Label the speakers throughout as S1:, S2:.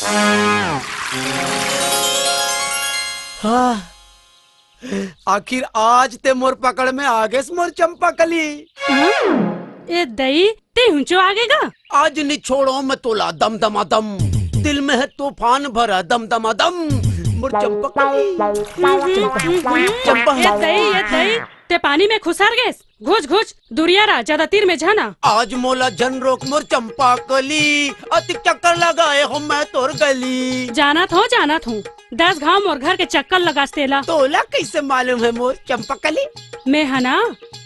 S1: हाँ, आखिर आज ते मोर पकड़ में आगे मोर चंपा कली।
S2: ए दई ते हुंचो आगेगा।
S1: आज नहीं छोड़ो मैं तोला दम दमा दम, दिल में है तूफान भरा दम दमा दम, मोर चंपा कली। चंपा
S2: ए दई ते पानी में खुसार गेस, घुस घुस दुरिया रा ज्यादा तीर में जाना।
S1: आज मोला जन रोक मोर चंपा कली, अति चक्कर लगाए हो मैं तोर गली।
S2: जाना थो 10 घाव मोर घर के चक्कर लगास्तेला।
S1: तोला कैसे मालूम है मोर चंपा कली?
S2: मैं है ना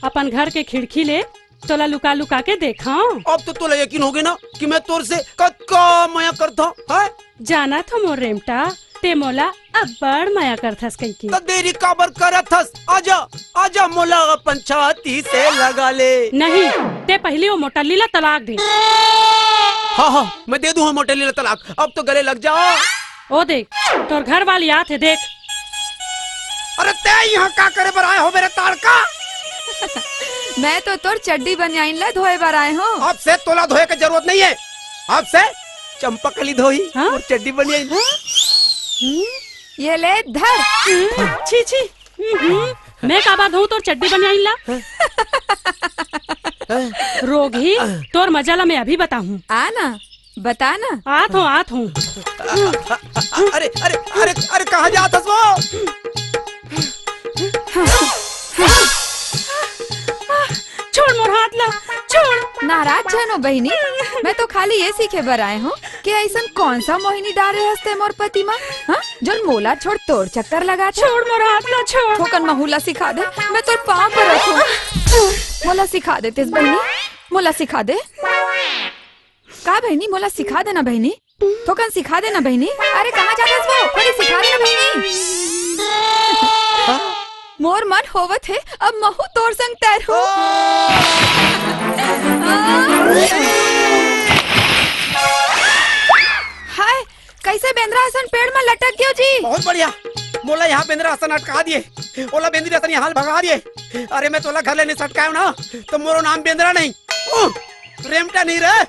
S2: अपन घर के खिड़की ले तोला लुका लुका के देखा।
S1: अब तो तोला यकीन हो गया ना कि मैं तोर से कत्का माया करता है।
S2: जाना थो मोर रेमटा, ते मोला अब बड़ माया करथस कई की।
S1: तो देरी काबर करथस? आजा आजा मोला अपन छाती से लगा ले।
S2: नहीं, ते पहले वो मोटल्ली ला तलाक दे।
S1: हाँ मैं दे दूँ मोटल्ली ला तलाक, अब तो गले लग जा।
S2: ओ देख तोर घर वाली आत है, देख।
S1: अरे ते यहाँ क्या करे बर आए हो मेरे ताड़का?
S3: मैं तो तोर चड्डी बनियाइन ला धोए बर आए हूँ।
S1: अब से तोला धोए की जरूरत नहीं है, अब से चंपा कली धोई और चड्डी बनियाइन।
S3: ये ले धर।
S2: छी छी, मैं का बात हूँ तोर चड्डी बनियाइन ला। रोगी तोर मजाला मैं अभी बताऊँ।
S3: आना बता ना।
S2: आत हूँ।
S1: अरे अरे अरे अरे कहाँ जात हस वो?
S2: छोड़ मोर हाथ ला, छोड़।
S3: नाराज जानो बहनी, मैं तो खाली ये सीखे बर आए हूँ कि ऐसा कौन सा मोहिनी डारे हंसते मोर पति माँ, हाँ जो मोला छोड़ तोड़ चक्कर लगा।
S2: छोड़ मोर हाथ ला, छोड़।
S3: ठोकन महूला सिखा दे, मैं तो पाँव पर रखूं। मोला सिखा दे तेज बहनी, मोला सिखा दे। का बहनी मोला सिखा देना बहनी, ठोकन सिखा देना बहनी। अरे कहाँ जाते वो, थोड़ी सिखा देना बहनी। मोर मन होवत है अब महू तोर संग तैरू। हाय कैसे बेंद्रा आसन पेड़ में लटक गयो जी।
S1: बहुत बढ़िया, मोला यहाँ बेंद्रा आसन अटका दिए, ओला बेंद्री आसन यहाँ भगा दिए। अरे मैं तोला घर लेने सटकायो ना तो मोरो नाम बेंद्रा नहीं, रेमटा नहीं रहे।